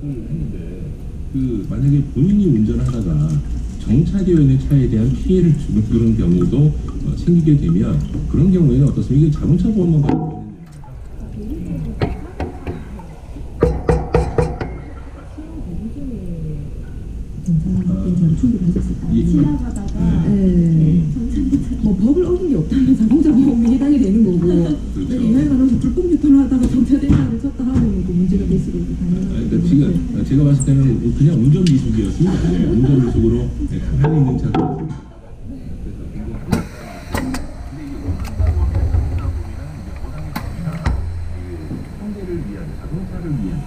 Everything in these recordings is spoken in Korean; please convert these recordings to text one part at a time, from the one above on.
했는데 만약에 본인이 운전하다가 정차되어 있는 차에 대한 피해를 주는 그런 경우도 생기게 되면 그런 경우에는 어떻습니까? 이게 자동차 보험만 받는 지나가다가 뭐 법을 어긴 게 없다면 자동차 보험이 해당이 되는 거고 그렇죠. 이날만은 불법 유턴을 하다가 정차대사를 쳤다 하면 그 문제가 될 수도 있고 그러니까 지금 제가 봤을 때는 그냥 운전 미숙이었습니다. 운전 미숙으로 가만히 있는 차가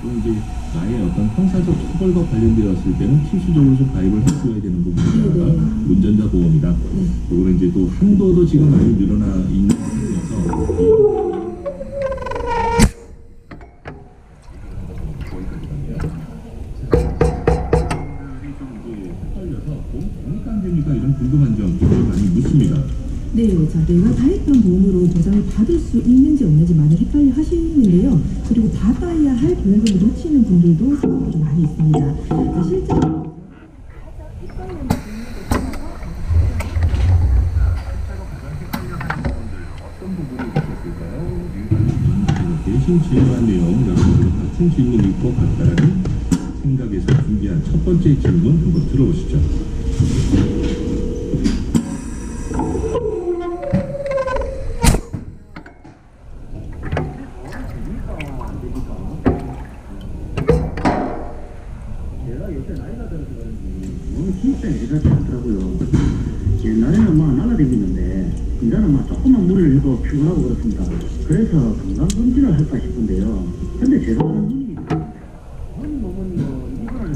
또 이제 나의 어떤 형사적 처벌과 관련되었을 때는 필수적으로 좀 가입을 해줘야 되는 부분이 하나가 운전자 보험이다. 그리고 이제 또 한도도 지금 많이 늘어나 있는 상황이어서 이런 궁금한 점 굉장히 많이 묻습니다. 네, 자, 내가 가입한 보험으로 보장을 받을 수 있는지 없는지 많이 헷갈려 하시는데요. 그리고 받아야 할 보험금을 놓치는 분들도 좀 많이 있습니다. 자, 실제로 대신 질문한 내용 여러분들 같은 질문일 것 같다는 생각에서 준비한 첫 번째 질문 한번 들어보시죠. 제가 요새 나이가 들어서 그런지 몸이 진짜 예사치 않더라고요. 옛날에는 막 날아다니는데 이제는 막 조금만 무리를 해도 피곤하고 그렇습니다. 그래서 건강검진을 할까 싶은데요. 근데 제가 하는 분이 전 몸은 뭐 이거를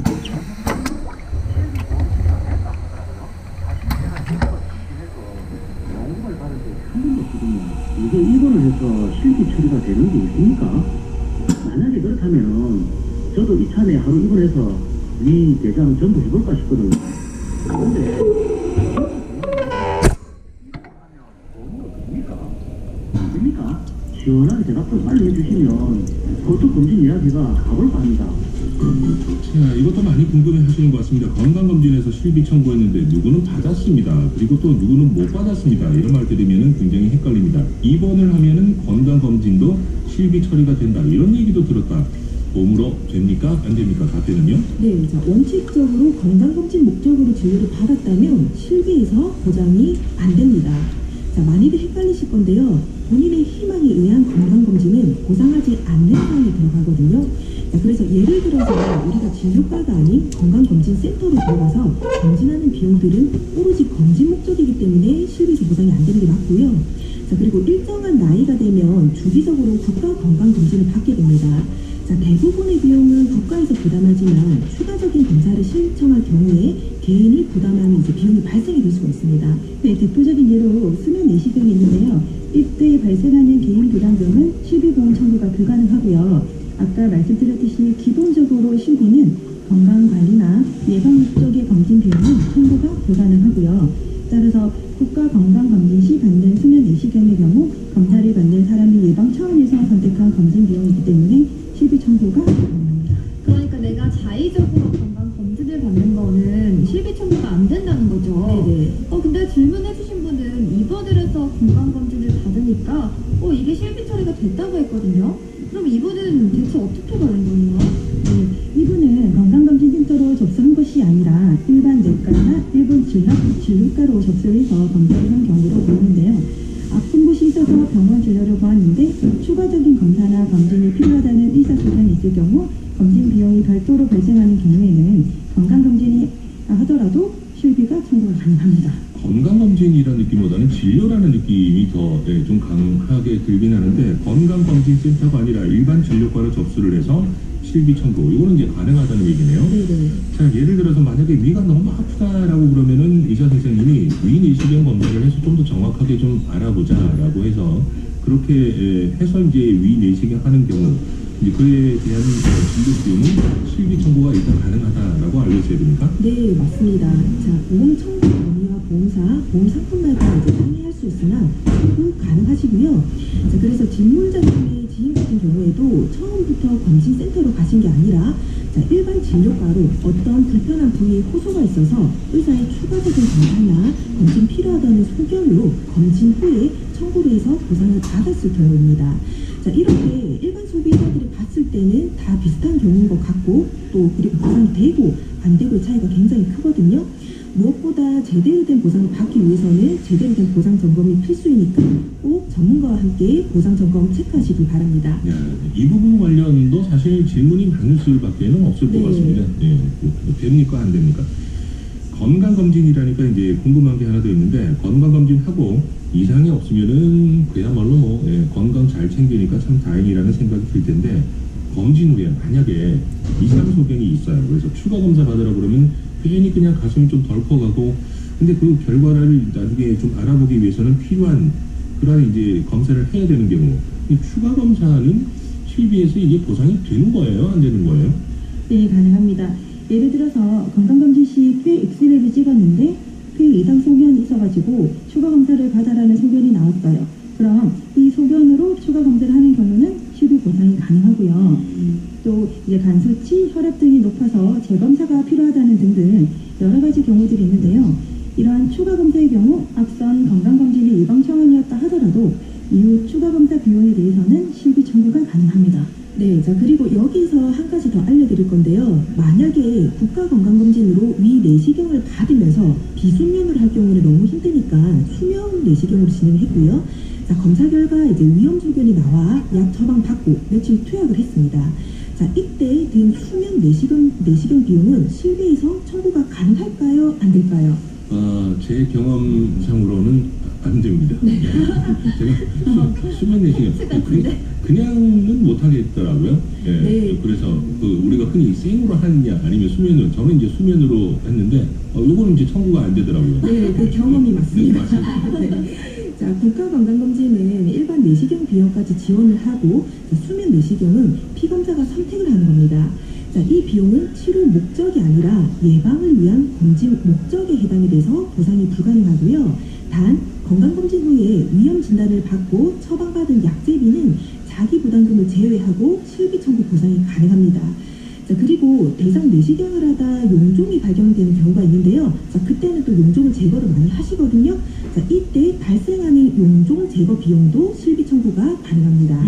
연금을 받을 때 한 번도 없거든요. 이게 입원을 해서 실비 처리가 되는 게 있습니까? 만약에 그렇다면 저도 이 차내 하루 입원해서 위 대장 전부 해볼까 싶거든요. 근데 됩니까? 시원하게 대답을 빨리 해주시면 그것도 검진 이야기가 가볼까 합니다. 자, 이것도 많이 궁금해 하시는 것 같습니다. 건강검진에서 실비 청구했는데 누구는 받았습니다. 그리고 또 누구는 못 받았습니다. 이런 말 들으면 굉장히 헷갈립니다. 입원을 하면은 건강검진도 실비 처리가 된다. 이런 얘기도 들었다. 보험으로 됩니까? 안 됩니까? 답변은요? 네, 자, 원칙적으로 건강검진 목적으로 진료를 받았다면 실비에서 보장이 안 됩니다. 자, 많이들 헷갈리실 건데요. 본인의 희망에 의한 건강검진은 보상하지 않는 상황에 들어가거든요. 자, 그래서 예를 들어서 우리가 진료과가 아닌 건강검진센터로 들어가서 검진하는 비용들은 오로지 검진 목적이기 때문에 실비에서 보상이 안 되는 게 맞고요. 자, 그리고 일정한 나이가 되면 주기적으로 국가 건강검진을 받게 됩니다. 자, 대부분의 비용은 국가에서 부담하지만 추가적인 검사를 신청할 경우에 개인이 부담하는 비용이 발생이 될 수가 있습니다. 네, 대표적인 예로 수면 내시경이 있는데요. 이때 발생하는 개인 부담금은 실비보험 청구가 불가능하고요. 아까 말씀드렸듯이 기본적으로 실비는 건강관리나 예방 목적의 검진 비용은 청구가 불가능하고요. 따라서 국가건강검진 시 받는 수면 내시경의 경우 검사를 받는 사람이 예방 차원에서 선택한 검진 비용이기 때문에 실비 청구가 가능합니다. 그러니까 내가 자의적으로 건강 검진을 받는 거는 실비 청구가 안 된다는 거죠. 네네. 근데 질문해주신 분은 입원을 해서 건강 검진을 받으니까 이게 실비 처리가 됐다고 했거든요. 그럼 이분은 대체 어떻게 받은 거예요? 네, 이분은 건강검진센터로 접수한 것이 아니라 일반 내과나 일본 진료과로 접수해서 검사를 한 경우로 보이는데요. 아픈 곳이 있어서 병원 진료를 보았는데 추가적인 검사나 검진이 필요하다는 의사소견이 있을 경우 검진 비용이 별도로 발생하는 경우에는 건강검진이 하더라도 실비가 청구가 가능합니다. 건강검진이라는 느낌보다는 진료라는 느낌이 더 좀 강하게 들긴 하는데 건강검진센터가 아니라 일반 진료과로 접수를 해서 실비 청구 이거는 이제 가능하다는 얘기네요. 네네. 자, 예를 들어서 만약에 위가 너무 아프다라고 그러면은 의사 선생님이 위 내시경 검사를 해서 좀 더 정확하게 좀 알아보자라고 해서 그렇게 해서 이제 위 내시경 하는 경우 이제 그에 대한 진료 비용은 실비 청구가 일단 가능하다라고 알려져야 됩니까? 네, 맞습니다. 자, 보험 청구 범위와 보험사, 보험 상품마다 상이할 수 있으나 청구 가능하시고요. 자, 그래서 질문자님의 지인 같은 경우에도 처음부터 검진센터로 가신 게 아니라 자, 자, 일반 진료가로 어떤 불편한 부위에 호소가 있어서 의사의 추가적인 검사나 검진 필요하다는 소견으로 검진 후에 청구를 해서 보상을 받았을 경우입니다. 자, 이렇게 일반 소비자들이 봤을 때는 다 비슷한 경우인 것 같고 또 그리고 보상이 되고 안 되고의 차이가 굉장히 크거든요. 무엇보다 제대로 된 보상을 받기 위해서는 제대로 된 보상 점검이 필수이니까 꼭 전문가와 함께 보상 점검 체크하시기 바랍니다. 야, 이 부분 관련도 사실 질문이 많을 수밖에는 없을 네. 것 같습니다. 예, 됩니까 안 됩니까? 건강검진이라니까 이제 궁금한 게 하나 더 있는데 건강검진하고 이상이 없으면은 그야말로 뭐 건강 잘 챙기니까 참 다행이라는 생각이 들 텐데 검진 후에 만약에 이상 소견이 있어요. 그래서 추가 검사 받으라 그러면 괜히 그냥 가슴이 좀 덜컥하고 근데 그 결과를 나중에 좀 알아보기 위해서는 필요한 그런 이제 검사를 해야 되는 경우 이 추가 검사는 실비에서 이게 보상이 되는 거예요? 안 되는 거예요? 네, 가능합니다. 예를 들어서 건강검진 시 폐 엑스레이를 찍었는데 폐 이상 소견이 있어가지고 추가 검사를 받아라는 소견이 나왔어요. 그럼 이 소견으로 추가 검사를 하는 경우는 실비 보상이 가능하고요. 또 이제 간 수치, 혈압 등이 높아서 재검사가 필요하다는 등등 여러 가지 경우들이 있는데요. 이러한 추가 검사의 경우 앞선 건강검진이 예방 차원이었다 하더라도 이후 추가 검사 비용에 대해서는 실비 청구가 가능합니다. 네, 자 그리고 여기서 한 가지 더 알려드릴 건데요. 만약에 국가건강검진으로 위 내시경을 받으면서 비수면으로 할 경우는 너무 힘드니까 수면 내시경으로 진행했고요. 자 검사 결과 이제 위험 소견이 나와 약 처방 받고 며칠 투약을 했습니다. 자 이때 든 수면 내시경 비용은 실비에서 청구가 가능할까요? 안 될까요? 제 경험상으로는 안 됩니다. 네. 제가 수면 내시경 그냥은 못 하겠더라고요. 예. 네. 그래서 우리가 흔히 생으로 하느냐 아니면 수면으로 저는 이제 수면으로 했는데 요거는 이제 청구가 안 되더라고요. 네, 그 경험이 맞습니다. 네, 맞습니다. 네. 자, 국가건강검진은 일반 내시경 비용까지 지원을 하고 자, 수면 내시경은 피검사가 선택을 하는 겁니다. 자, 이 비용은 치료 목적이 아니라 예방을 위한 검진 목적에 해당이 돼서 보상이 불가능하고요. 단 건강검진 후에 위험 진단을 받고 처방받은 약제비는 자기 부담금을 제외하고 실비 청구 보상이 가능합니다. 자, 그리고 대상 내시경을 하다 용종이 발견되는 경우가 있는데요. 자, 그때는 또 용종을 제거를 많이 하시거든요. 자, 이때 발생하는 용종 제거 비용도 실비 청구가 가능합니다.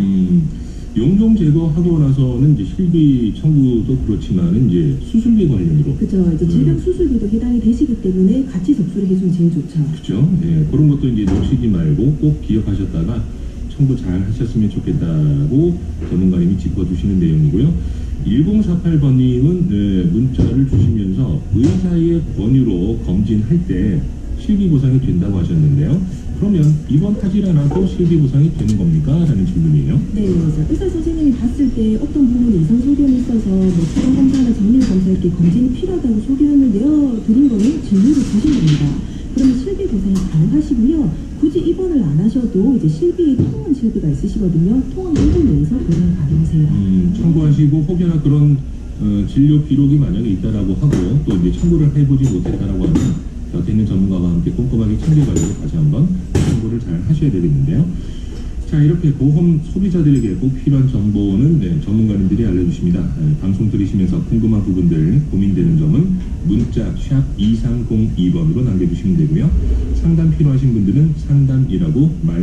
용종 제거하고 나서는 이제 실비 청구도 그렇지만은 이제 수술비 관련으로 그죠. 이제 질병 수술비도 해당이 되시기 때문에 같이 접수를 해주면 제일 좋죠. 그렇죠. 예, 그런 것도 이제 놓치지 말고 꼭 기억하셨다가 청구 잘 하셨으면 좋겠다고 전문가님이 짚어주시는 내용이고요. 1048번님은 문자를 주시면서 의사의 권유로 검진할 때 실비 보상이 된다고 하셨는데요. 그러면 입원 하질 않아도 실비 보상이 되는 겁니까? 라는 질문이에요. 네, 자, 의사 선생님이 봤을 때 어떤 부분에 이상 소견이 있어서 뭐 추가 검사나 정밀 검사 이렇게 검진이 필요하다고 소견을 내어드린 거는 진료를 주신 겁니다. 그러면 실비 보상이 가능하시고요. 굳이 입원을 안 하셔도 이제 실비에 통원 실비가 있으시거든요. 통원 1분 내에서 보상이 가능하세요. 청구하시고 혹여나 그런 진료 기록이 만약에 있다라고 하고 또 이제 청구를 해보지 못했다라고 하면 곁에 있는 전문가와 함께 꼼꼼하게 챙겨가지고 다시 한번 청구를 잘 하셔야 되겠는데요. 자, 이렇게 보험 소비자들에게 꼭 필요한 정보는 전문가님들이 알려주십니다. 방송 들으시면서 궁금한 부분들, 고민되는 점은 문자 샵 2302번으로 남겨주시면 되고요. 상담 필요하신 분들은 상담이라고 말